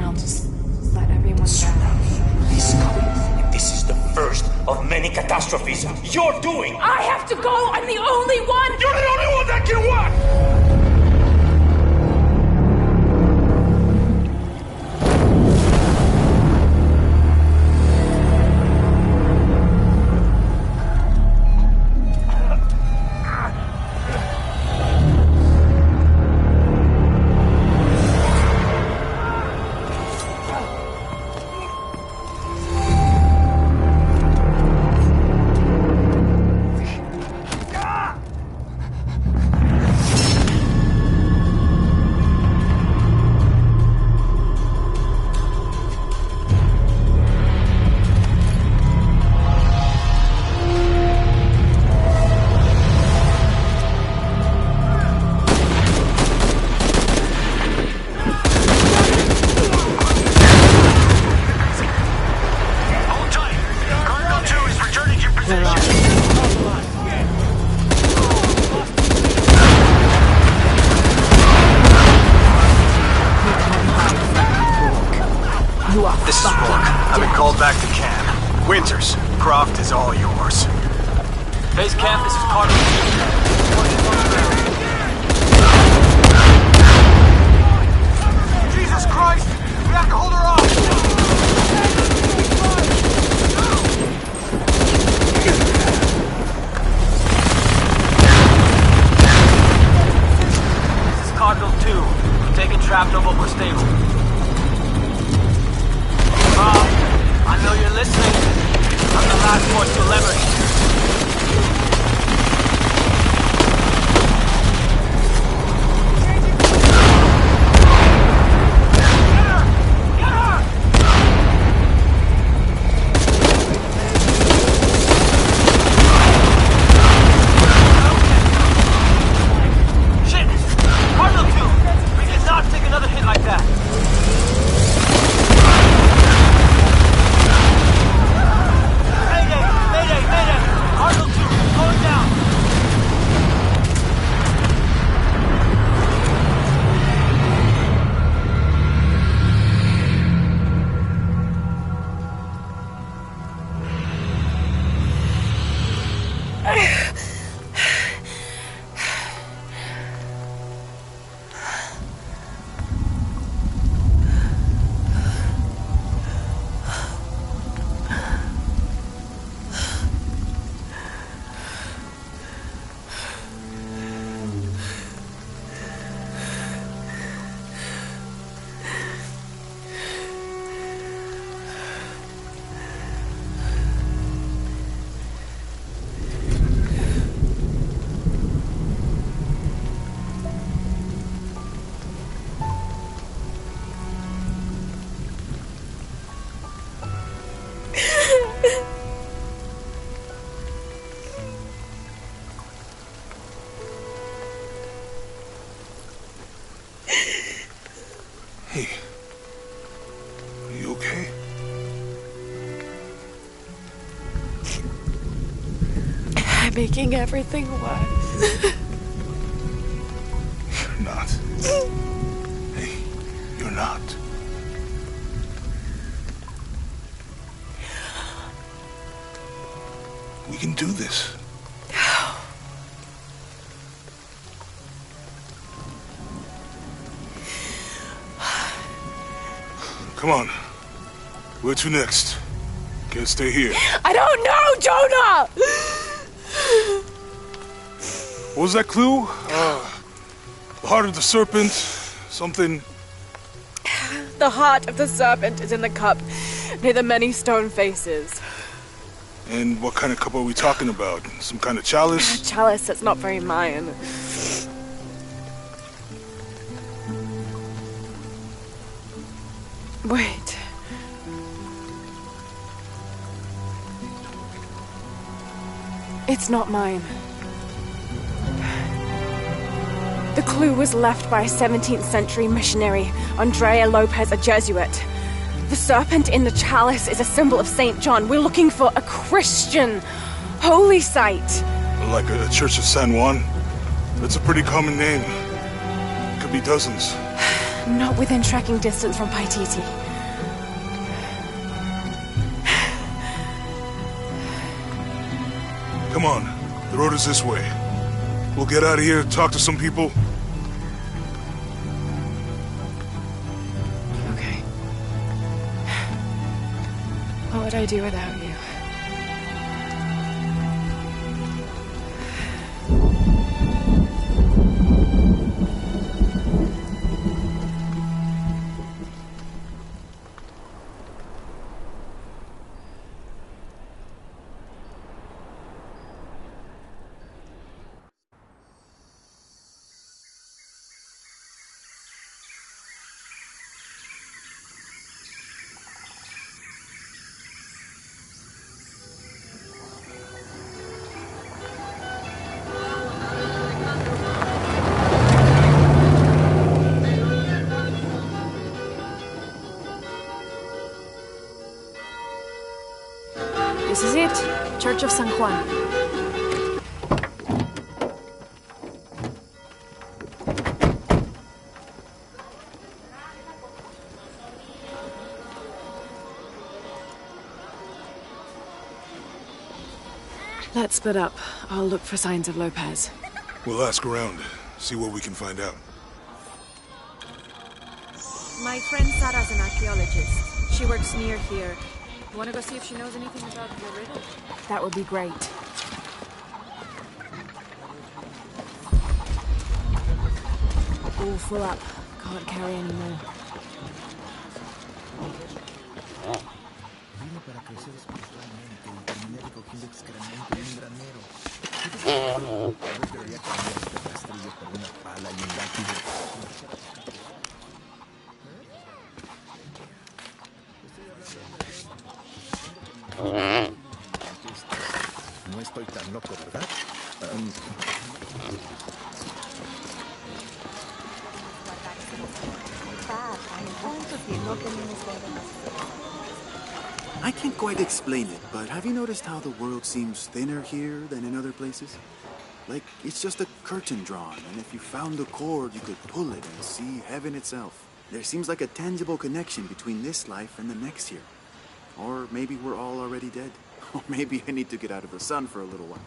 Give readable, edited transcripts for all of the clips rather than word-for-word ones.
I'll just let everyone down. This is coming, and this is the first of many catastrophes you're doing! I have to go! I'm the only one! You're the only one that can what? This is Rourke. I've been called back to camp. Winters, Croft is all yours. Base camp, this is Carter. Jesus Christ! We have to hold her off! This is Cardinal 2. I'm taking trap, no, but we're stable. I know you're listening. I'm the last voice you'll ever hear. Shit! Cardinal 2! We cannot take another hit like that. Hey, are you okay? I'm making everything worse. You're not. Hey, you're not. We can do this. Come on. Where to next? Can't stay here. I don't know, Jonah! What was that clue? The heart of the serpent, something... The heart of the serpent is in the cup near the many stone faces. And what kind of cup are we talking about? Some kind of chalice? A chalice that's not very Mayan. Wait. It's not mine. The clue was left by a 17th century missionary, Andrea Lopez, a Jesuit. The serpent in the chalice is a symbol of St. John. We're looking for a Christian holy site. Like a Church of San Juan? That's a pretty common name. Could be dozens. Not within tracking distance from Paititi. Come on, the road is this way. We'll get out of here, talk to some people. Okay. What would I do without you? This is it. Church of San Juan. Let's split up. I'll look for signs of Lopez. We'll ask around, see what we can find out. My friend Sarah's an archaeologist. She works near here. Want to go see if she knows anything about the riddle? That would be great. All full up. Can't carry any more. No estoy tan loco, ¿verdad? I can't quite explain it, but have you noticed how the world seems thinner here than in other places? Like, it's just a curtain drawn, and if you found the cord, you could pull it and see heaven itself. There seems like a tangible connection between this life and the next here. Or maybe we're all already dead. Or maybe I need to get out of the sun for a little while.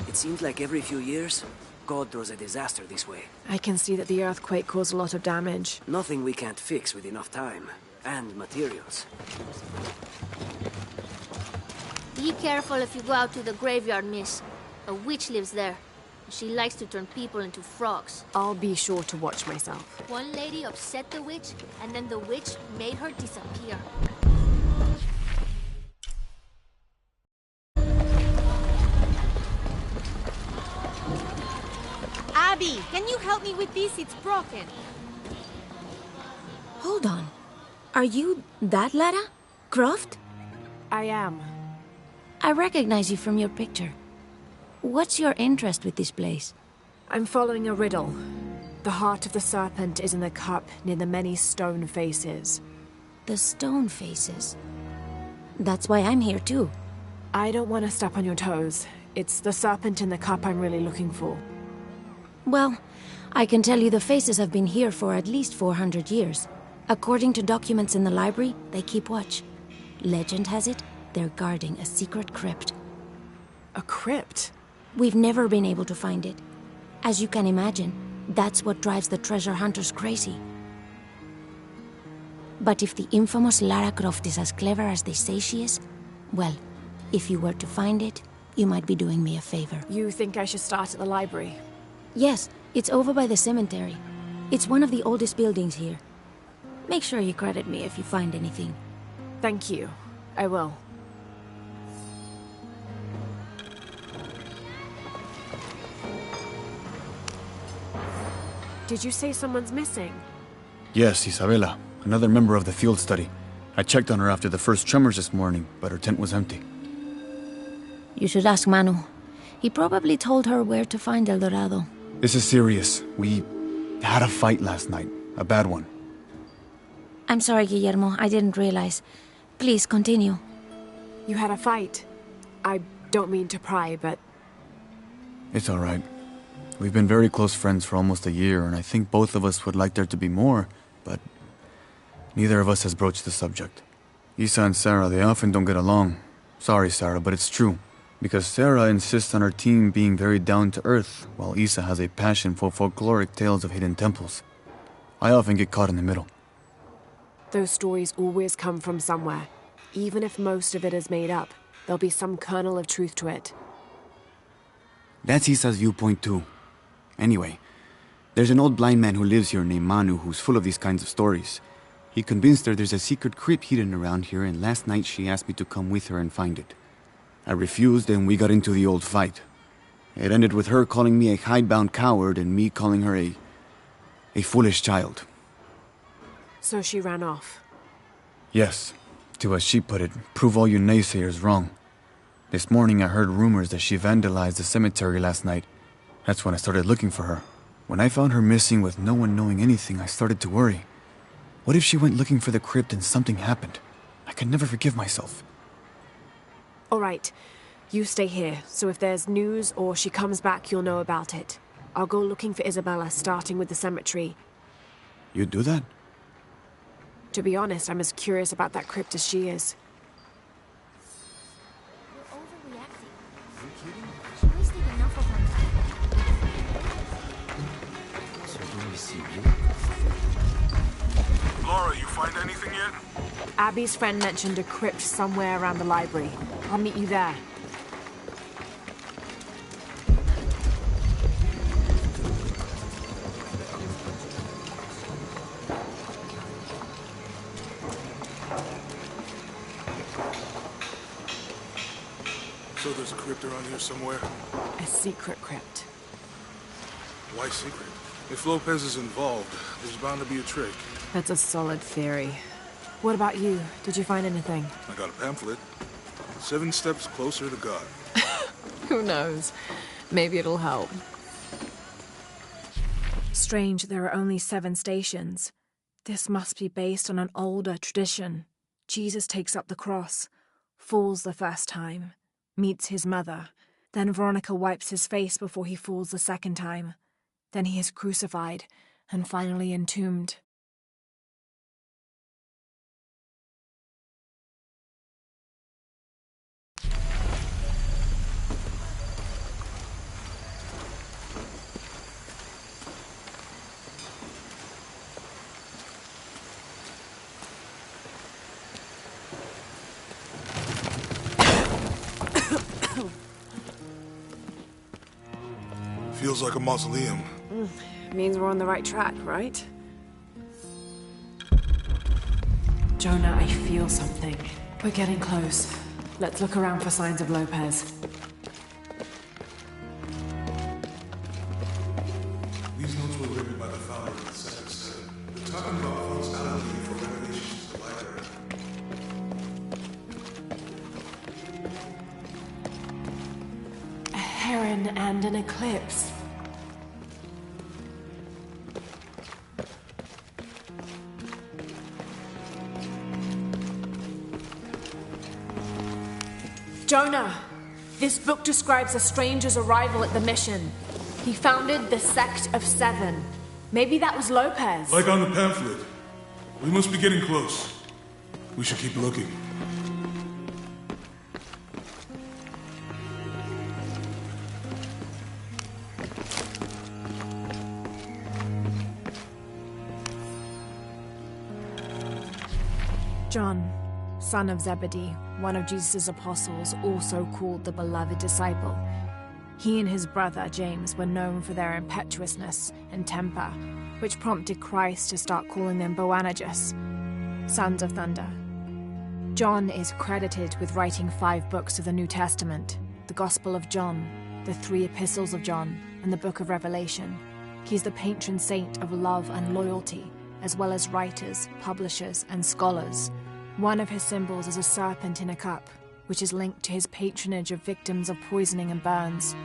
It seems like every few years, God throws a disaster this way. I can see that the earthquake caused a lot of damage. Nothing we can't fix with enough time. And materials. Be careful if you go out to the graveyard, miss. A witch lives there. She likes to turn people into frogs. I'll be sure to watch myself. One lady upset the witch, and then the witch made her disappear. Abby, can you help me with this? It's broken. Hold on. Are you that Lara? Croft? I am. I recognize you from your picture. What's your interest with this place? I'm following a riddle. The heart of the serpent is in the cup near the many stone faces. The stone faces? That's why I'm here too. I don't want to step on your toes. It's the serpent in the cup I'm really looking for. Well, I can tell you the faces have been here for at least 400 years. According to documents in the library, they keep watch. Legend has it, they're guarding a secret crypt. A crypt? We've never been able to find it. As you can imagine, that's what drives the treasure hunters crazy. But if the infamous Lara Croft is as clever as they say she is, well, if you were to find it, you might be doing me a favor. You think I should start at the library? Yes, it's over by the cemetery. It's one of the oldest buildings here. Make sure you credit me if you find anything. Thank you. I will. Did you say someone's missing? Yes, Isabela. another member of the field study. I checked on her after the first tremors this morning, but her tent was empty. You should ask Manu. He probably told her where to find El Dorado. This is serious. We had a fight last night. A bad one. I'm sorry, Guillermo. I didn't realize. Please, continue. You had a fight? I don't mean to pry, but... It's all right. We've been very close friends for almost a year, and I think both of us would like there to be more, but neither of us has broached the subject. Isa and Sarah, they often don't get along. Sorry, Sarah, but it's true. Because Sarah insists on her team being very down-to-earth, while Isa has a passion for folkloric tales of hidden temples. I often get caught in the middle. Those stories always come from somewhere. Even if most of it is made up, there'll be some kernel of truth to it. That's Isa's viewpoint too. Anyway, there's an old blind man who lives here named Manu who's full of these kinds of stories. He convinced her there's a secret crypt hidden around here, and last night she asked me to come with her and find it. I refused, and we got into the old fight. It ended with her calling me a hidebound coward and me calling her a foolish child. So she ran off? Yes. To, as she put it, prove all you naysayers wrong. This morning I heard rumors that she vandalized the cemetery last night. That's when I started looking for her. When I found her missing with no one knowing anything, I started to worry. What if she went looking for the crypt and something happened? I could never forgive myself. All right. You stay here, so if there's news or she comes back, you'll know about it. I'll go looking for Isabella, starting with the cemetery. You'd do that? To be honest, I'm as curious about that crypt as she is. You're overreacting. She wasted enough of her time. Laura, you find anything yet? Abby's friend mentioned a crypt somewhere around the library. I'll meet you there. So there's a crypt around here somewhere? A secret crypt. Why secret? If Lopez is involved, there's bound to be a trick. That's a solid theory. What about you? Did you find anything? I got a pamphlet. 7 Steps Closer to God. Who knows? Maybe it'll help. Strange, there are only 7 stations. This must be based on an older tradition. Jesus takes up the cross, falls the first time, meets his mother. Then Veronica wipes his face before he falls the second time. Then he is crucified and finally entombed. Feels like a mausoleum. Means we're on the right track, right? Jonah, I feel something. We're getting close. Let's look around for signs of Lopez. These notes were written by the founder of the Second Study. They're talking about functionality for renovations to the library. A heron and an eclipse. Jonah, this book describes a stranger's arrival at the mission. He founded the Sect of Seven. Maybe that was Lopez. Like on the pamphlet. We must be getting close. We should keep looking. John, son of Zebedee, one of Jesus' apostles, also called the beloved disciple. He and his brother, James, were known for their impetuousness and temper, which prompted Christ to start calling them Boanerges, sons of thunder. John is credited with writing 5 books of the New Testament, the Gospel of John, the 3 Epistles of John, and the Book of Revelation. He's the patron saint of love and loyalty, as well as writers, publishers, and scholars. One of his symbols is a serpent in a cup, which is linked to his patronage of victims of poisoning and burns.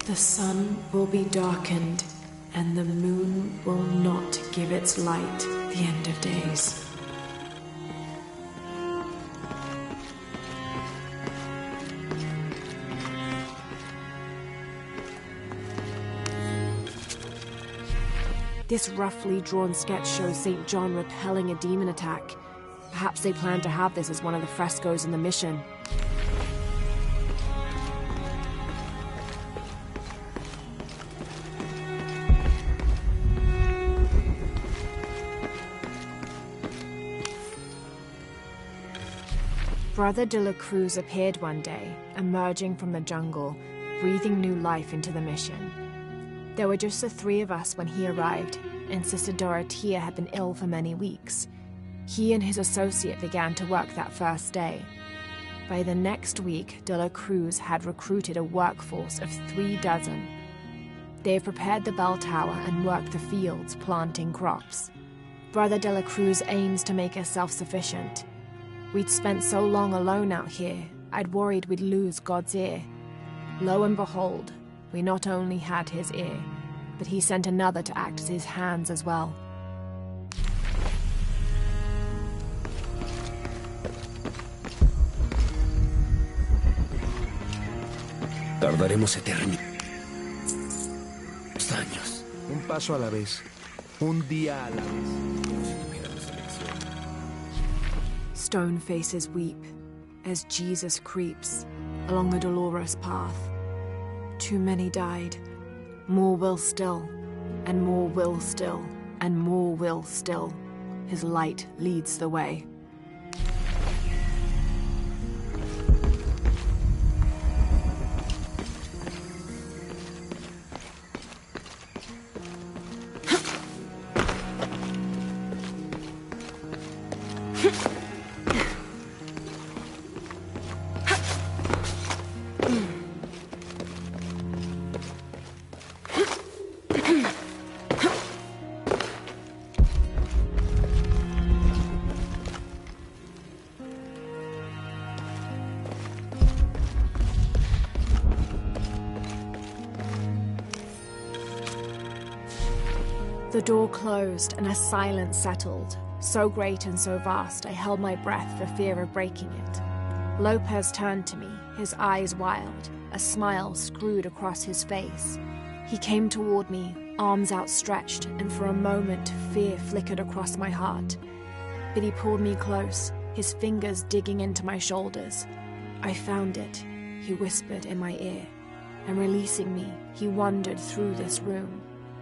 The sun will be darkened, and the moon will not give its light the end of days. This roughly drawn sketch shows St. John repelling a demon attack. Perhaps they plan to have this as one of the frescoes in the mission. Brother de la Cruz appeared one day, emerging from the jungle, breathing new life into the mission. There were just the three of us when he arrived, and Sister Dorothea had been ill for many weeks. He and his associate began to work that first day. By the next week, de la Cruz had recruited a workforce of 36. They have prepared the bell tower and worked the fields, planting crops. Brother de la Cruz aims to make us self-sufficient. We'd spent so long alone out here, I'd worried we'd lose God's ear. Lo and behold, we not only had his ear, but he sent another to act as his hands as well. Tardaremos eternamente. Años. Un paso a la vez. Un día a la vez. Stone faces weep as Jesus creeps along the dolorous path. Too many died. More will still, and more will still, and more will still. His light leads the way. The door closed and a silence settled, so great and so vast I held my breath for fear of breaking it. Lopez turned to me, his eyes wild, a smile screwed across his face. He came toward me, arms outstretched, and for a moment fear flickered across my heart. But he pulled me close, his fingers digging into my shoulders. I found it, he whispered in my ear, and releasing me, he wandered through this room.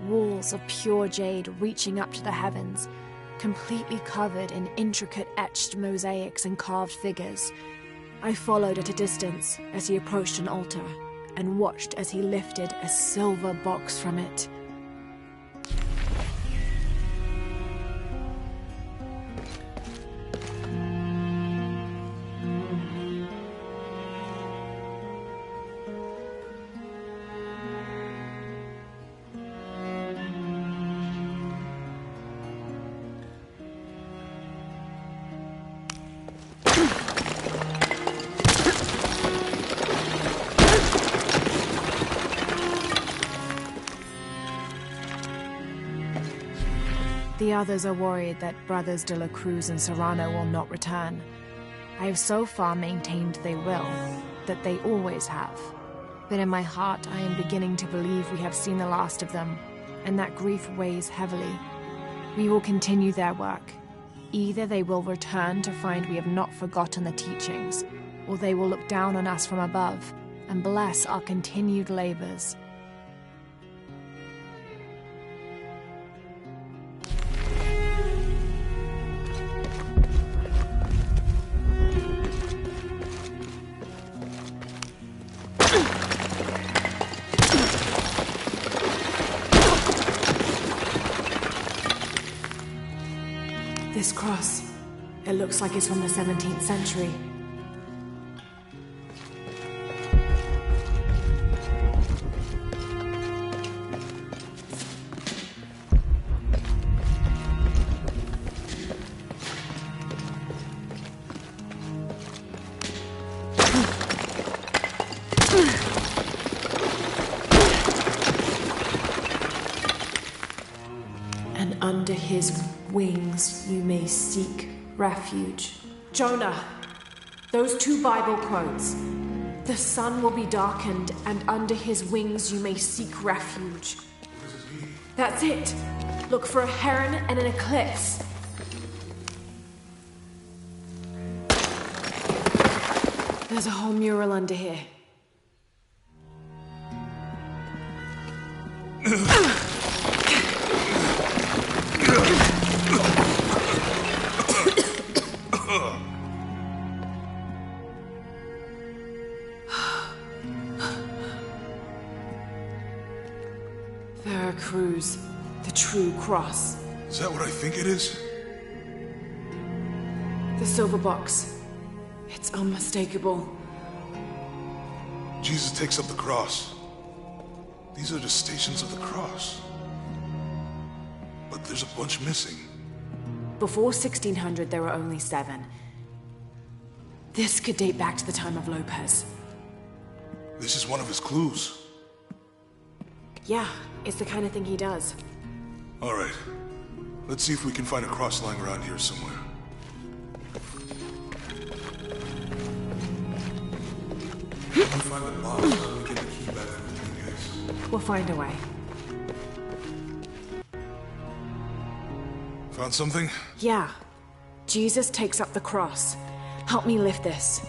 Walls of pure jade reaching up to the heavens, completely covered in intricate etched mosaics and carved figures. I followed at a distance as he approached an altar, and watched as he lifted a silver box from it. The others are worried that Brothers de la Cruz and Serrano will not return. I have so far maintained they will, that they always have. But in my heart I am beginning to believe we have seen the last of them, and that grief weighs heavily. We will continue their work. Either they will return to find we have not forgotten the teachings, or they will look down on us from above and bless our continued labors. This cross, it looks like it's from the 17th century. And under his wings you may seek refuge. Jonah, those 2 Bible quotes. The sun will be darkened, and under his wings you may seek refuge. That's it. Look for a heron and an eclipse. There's a whole mural under here. Veracruz, the true cross. Is that what I think it is? The silver box. It's unmistakable. Jesus takes up the cross. These are the stations of the cross. But there's a bunch missing. Before 1600, there were only 7. This could date back to the time of Lopez. This is one of his clues. Yeah, it's the kind of thing he does. All right. Let's see if we can find a cross lying around here somewhere. If we find the box, we'll get the key back from the main case. We'll find a way. Found something? Yeah. Jesus takes up the cross. Help me lift this.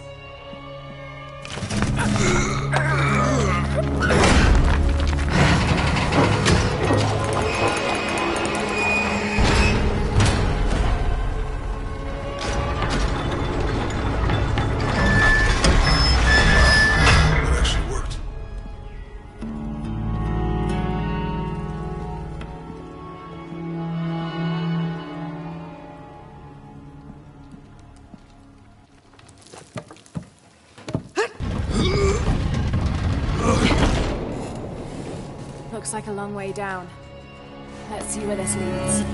Looks like a long way down. Let's see where this leads.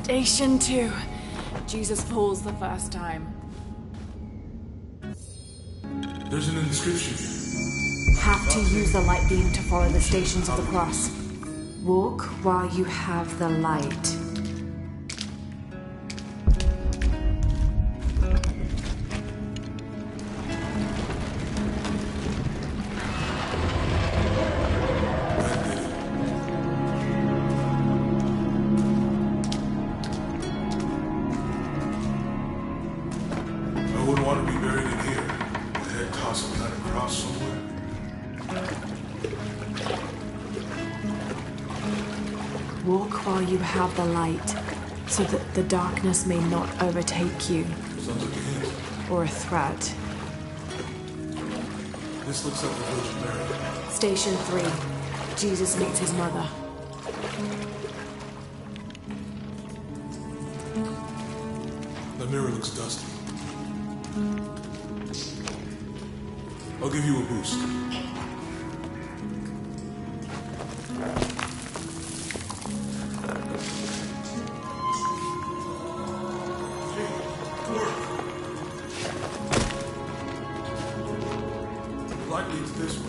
Station 2. Jesus falls the first time. There's an inscription. Have to use the light beam to follow the stations of the cross. Walk while you have the light. I wouldn't want to be buried in here. My head caught some kind of cross somewhere. Walk while you have the light, so that the darkness may not overtake you. Sounds like a hint. Or a threat. This looks like the Virgin Mary. Station 3. Jesus meets his mother. The mirror looks dusty. I'll give you a boost. The light leads this way.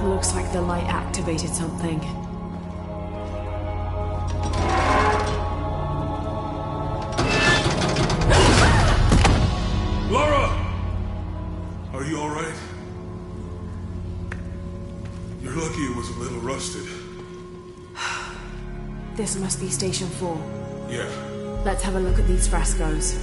Looks like the light activated something. You're lucky it was a little rusted. This must be Station 4. Yeah. Let's have a look at these frescoes.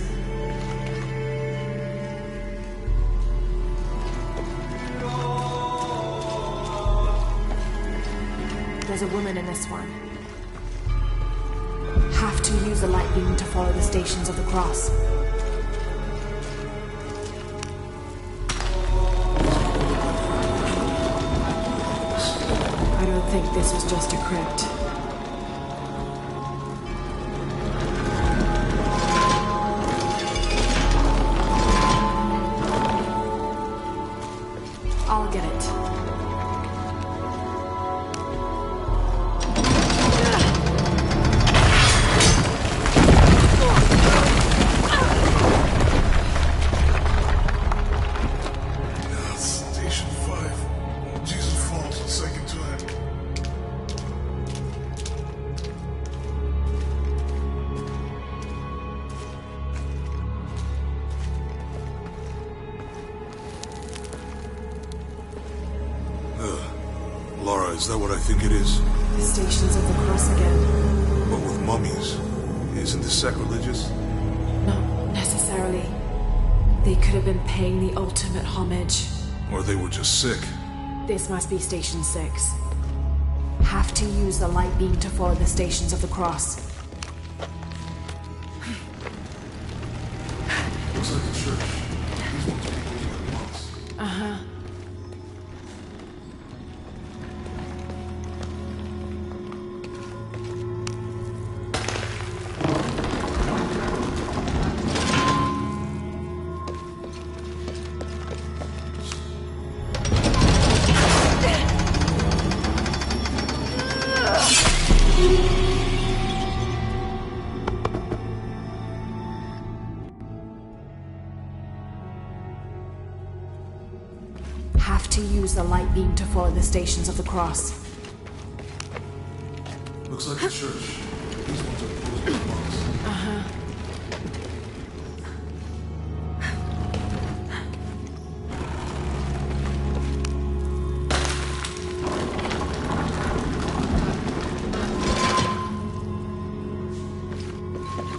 There's a woman in this one. Have to use the light beam to follow the Stations of the Cross. I don't think this was just a crypt. I'll get it. Station 5. Jesus Falls, the second time. Laura, is that what I think it is? The Stations of the Cross again. But with mummies. Isn't this sacrilegious? Not necessarily. They could have been paying the ultimate homage. Or they were just sick. This must be Station 6. Have to use the light beam to follow the Stations of the Cross. Looks like a church. These ones are people like monks. Uh-huh. Have to use the light beam to follow the Stations of the Cross. Looks like a church. These ones are closed by monks. Uh-huh.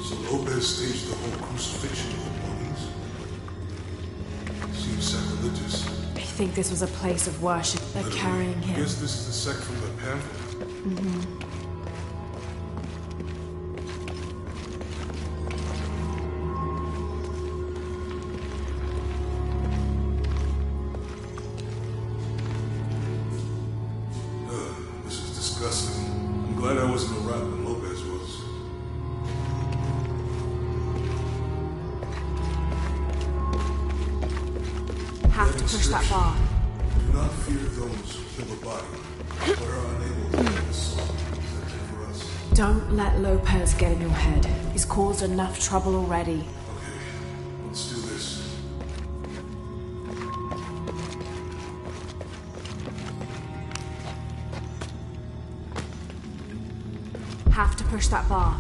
So Lopez staged the whole crucifixion of the mummies? Seems sacrilegious. I think this was a place of worship. They're carrying him. Guess this is the sect from the pamphlet. This is disgusting. I'm glad I wasn't around when Lopez was. Have to push that bar. Do not fear those who kill the body, but are unable to kill the soul. Is that good for us? Don't let Lopez get in your head. He's caused enough trouble already. Okay, let's do this. Have to push that bar.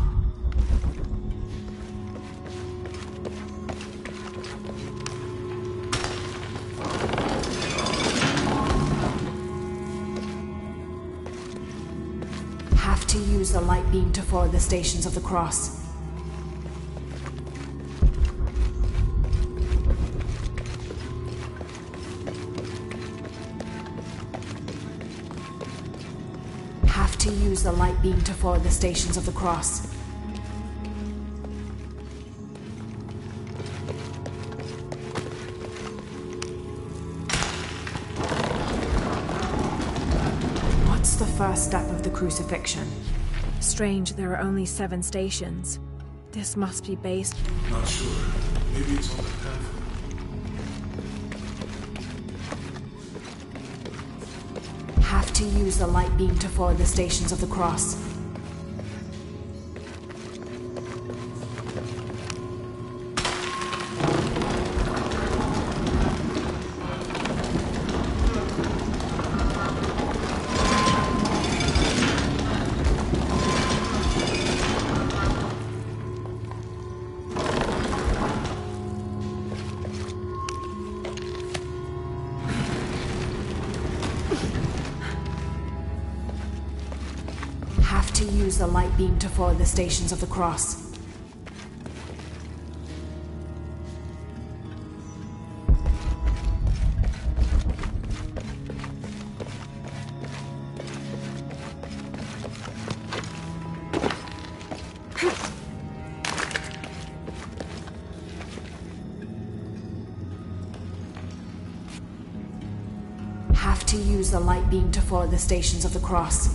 Have to use the light beam to follow the Stations of the Cross. Have to use the light beam to follow the Stations of the Cross. What's the first step of the crucifixion? Strange, there are only 7 stations. This must be based... Not sure. Maybe it's on the pamphlet. Have to use the light beam to follow the Stations of the Cross. to use the light beam to follow the Stations of the Cross. Have to use the light beam to follow the Stations of the Cross.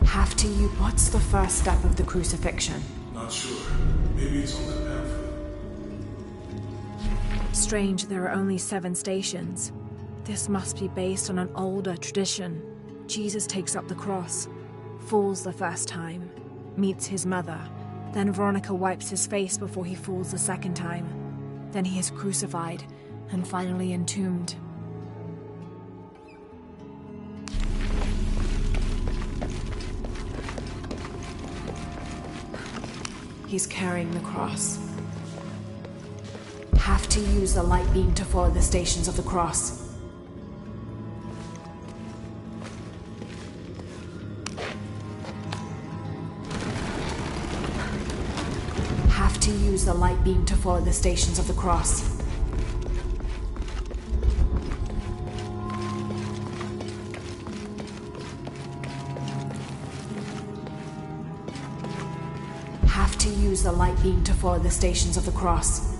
Have to use... What's the first step of the crucifixion? Not sure. Maybe it's on that pamphlet. Strange there are only 7 stations. This must be based on an older tradition. Jesus takes up the cross, falls the first time, meets his mother. Then Veronica wipes his face before he falls the second time. Then he is crucified, and finally entombed. He's carrying the cross. Have to use the light beam to follow the Stations of the Cross. Have to use the light beam to follow the Stations of the Cross. Have to use the light beam to follow the Stations of the Cross.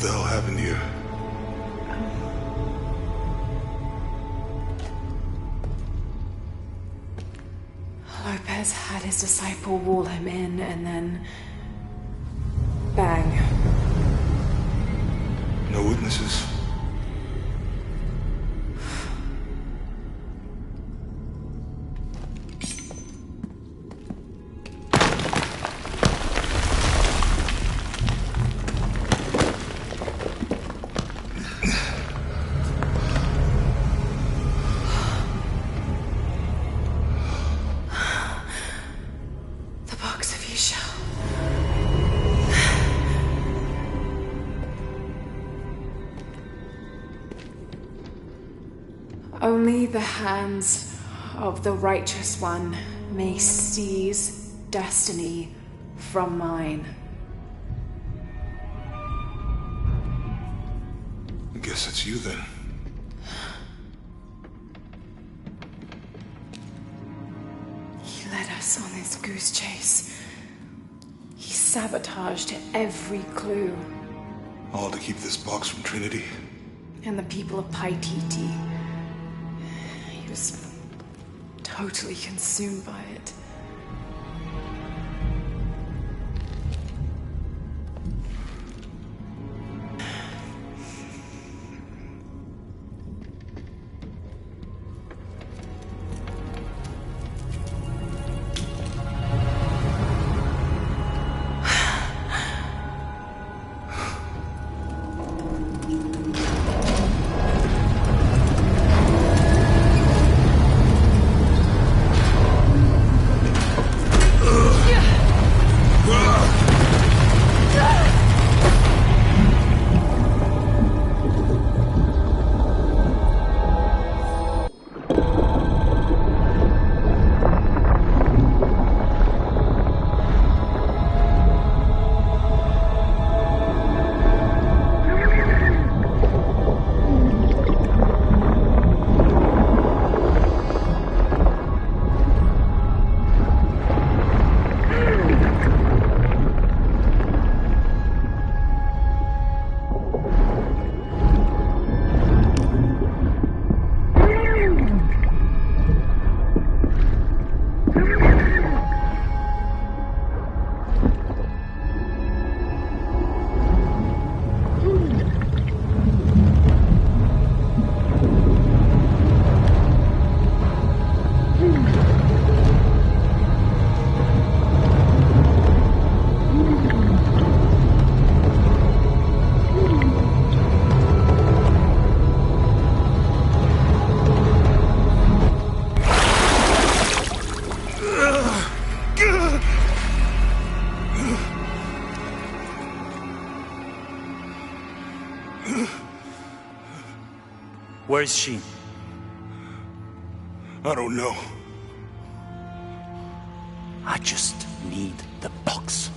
the hell happened here? Lopez had his disciple wall him in, and then... bang. No witnesses? Only the hands of the Righteous One may seize destiny from mine. I guess it's you then. He led us on this goose chase. He sabotaged every clue. All to keep this box from Trinity. And the people of Paititi. He was totally consumed by it. Where is she? I don't know. I just need the box.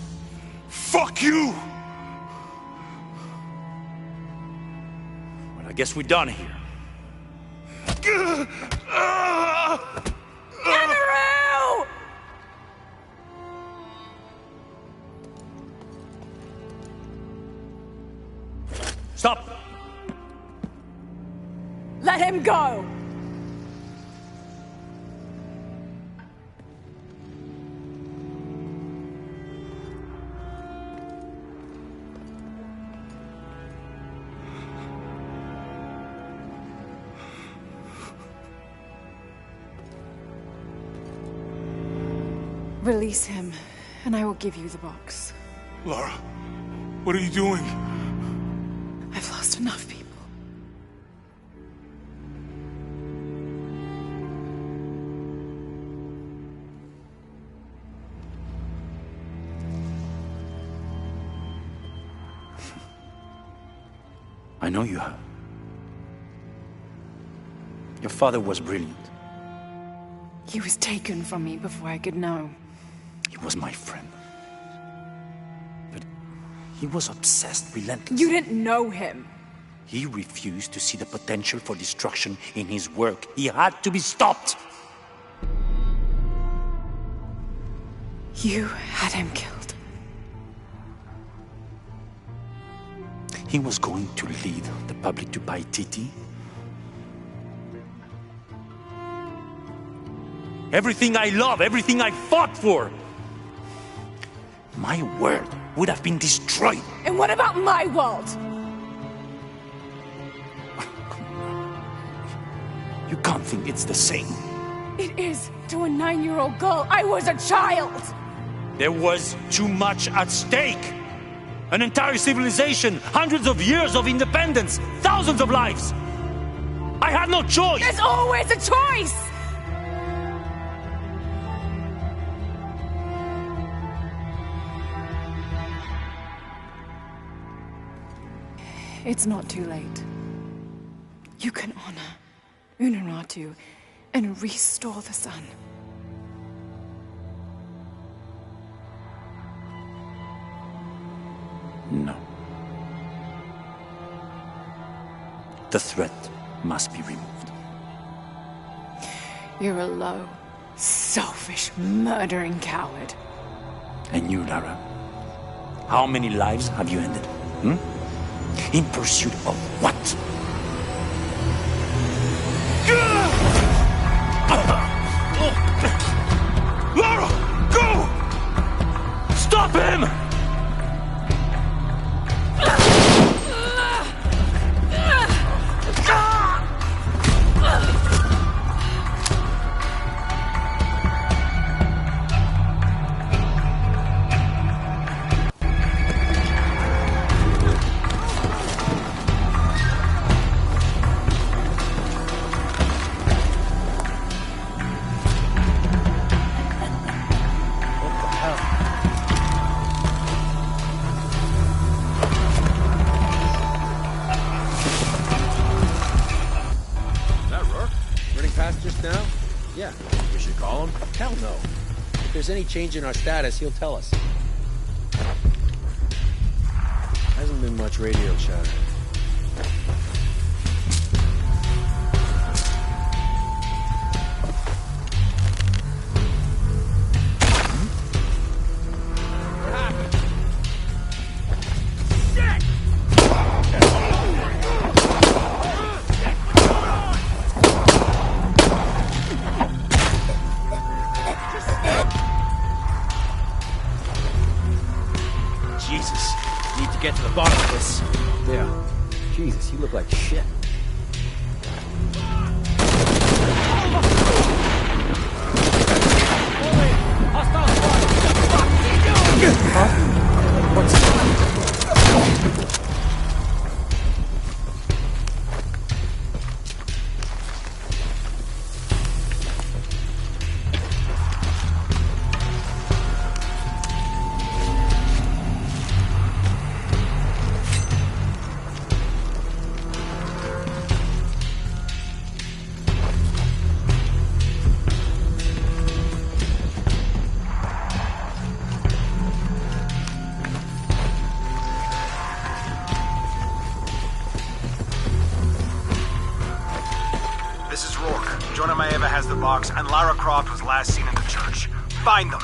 Fuck you! Well, I guess we're done here. Amaru! Stop! Let him go! Release him, and I will give you the box. Lara, what are you doing? I've lost enough people. I know you have. Your father was brilliant. He was taken from me before I could know. He was my friend. But he was obsessed, relentless. You didn't know him. He refused to see the potential for destruction in his work. He had to be stopped. You had him killed. he was going to lead the public to Paititi? Everything I love, everything I fought for, my world would have been destroyed. And what about my world? You can't think it's the same. It is to a 9-year-old girl. I was a child. There was too much at stake. An entire civilization, hundreds of years of independence, thousands of lives. I had no choice. There's always a choice. It's not too late. You can honor Unuratu and restore the sun. No. The threat must be removed. You're a low, selfish, murdering coward. And you, Lara? How many lives have you ended? In pursuit of what? Lara! Go! Stop him! If there's any change in our status, he'll tell us. Hasn't been much radio chatter. You look like shit. And Lara Croft was last seen in the church. Find them.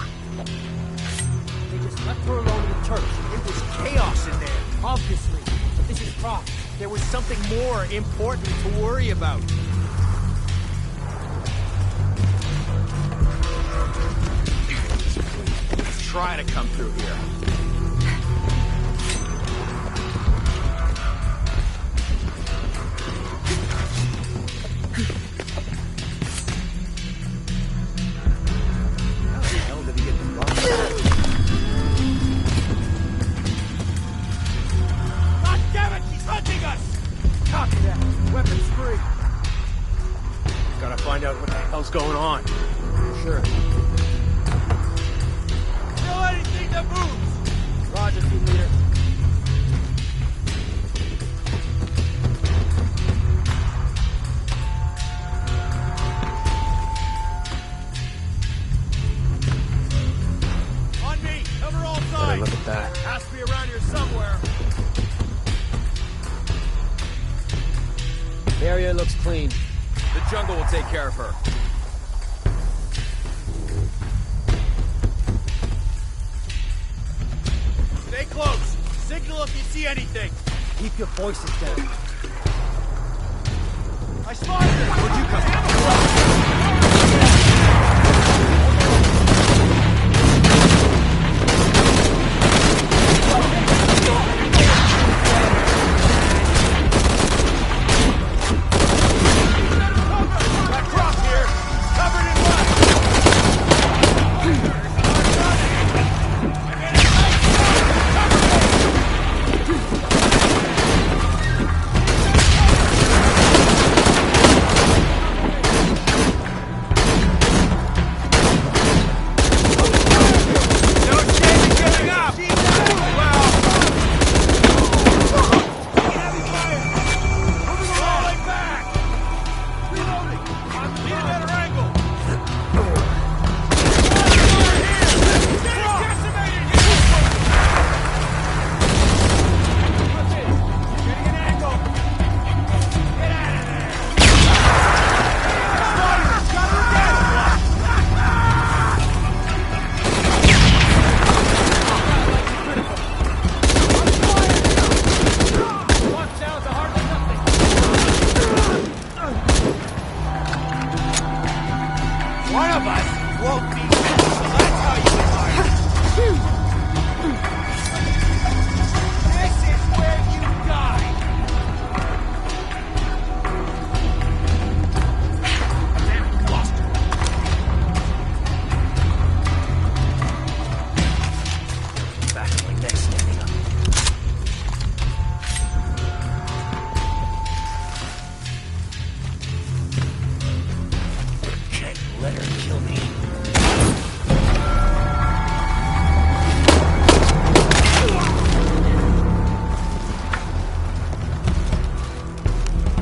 They just left her alone in the church. It was chaos in there, obviously. This is Croft. There was something more important to worry about. Let's try to come through here. Going on. Sure. Kill anything that moves! Roger, team leader. On me! Cover all sides! Look at that. Has to be around here somewhere. The area looks clean. The jungle will take care of her. Stay close. Signal if you see anything. Keep your voices down. I spotted her! Where'd you come from?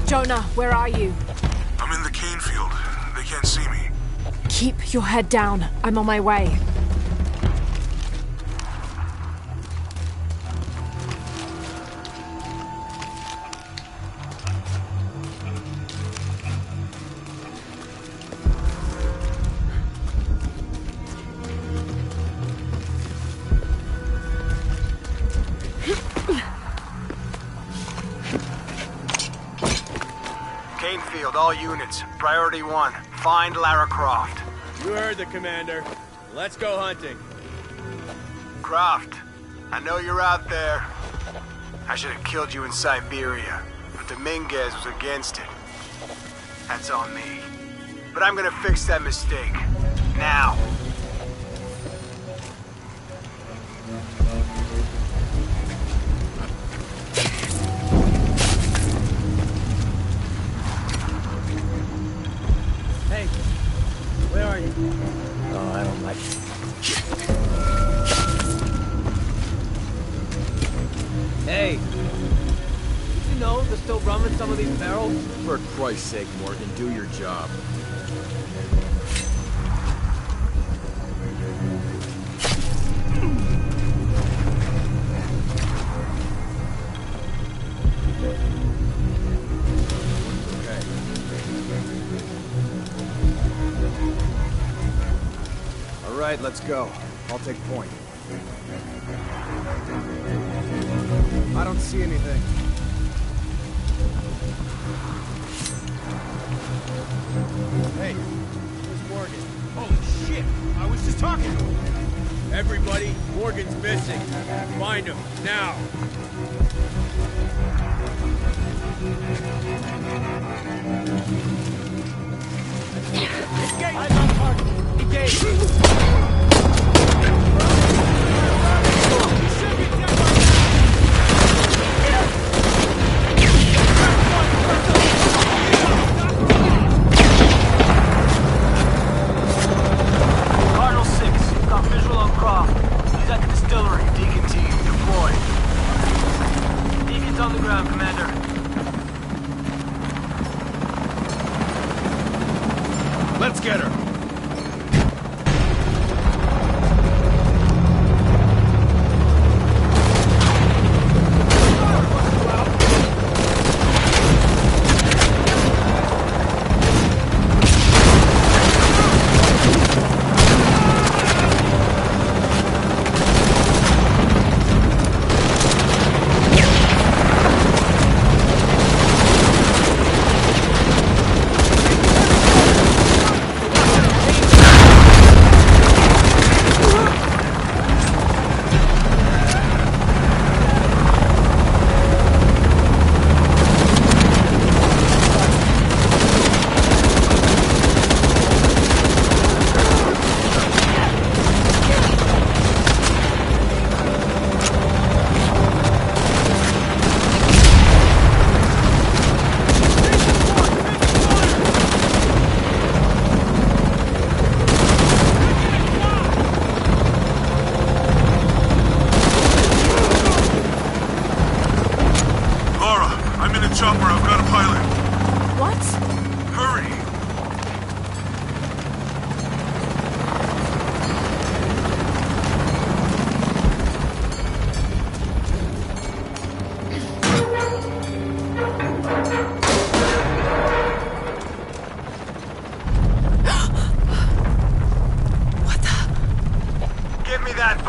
Jonah, where are you? I'm in the cane field. They can't see me. Keep your head down. I'm on my way. Canefield, all units. Priority 1. Find Lara Croft. You heard the commander. Let's go hunting. Croft, I know you're out there. I should have killed you in Siberia, but Dominguez was against it. That's on me. But I'm gonna fix that mistake. Now. Hey, where are you? Oh, I don't like it. Hey, did you know they're still running some of these barrels? For Christ's sake, Morgan, do your job. All right, let's go. I'll take point. I don't see anything. Hey, where's Morgan? Holy shit! I was just talking to him! Everybody, Morgan's missing. Find him, now! Engage! I'm on target! Engage! Cardinal 6, got visual on Croft. He's at the distillery. Deacon team, deployed. Deacon's on the ground, Commander. Let's get her!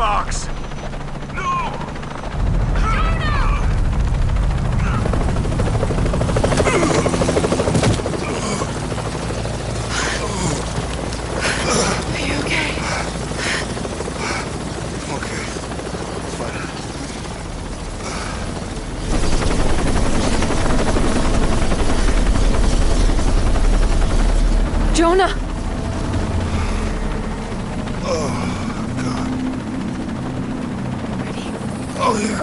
box! Are you okay? Okay. Fine. Jonah! Oh, yeah.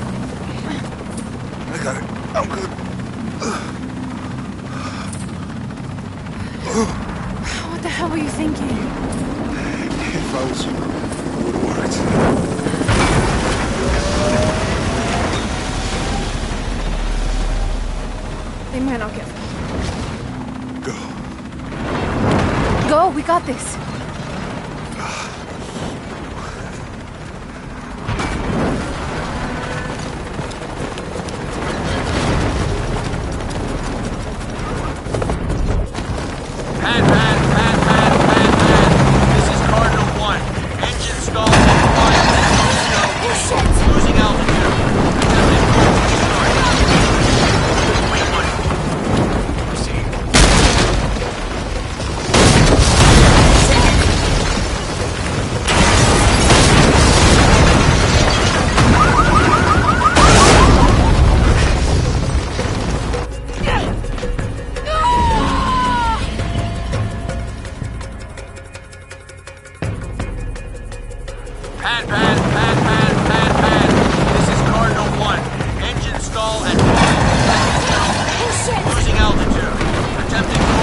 I got it. I'm good. What the hell were you thinking? If I was you, it would have worked. They might not get Go. Go, we got this. This is Cardinal 1. Engine stalled and flying. Losing altitude. Pad. This is Cardinal 1. Engine stall and flying. Losing altitude. Attempting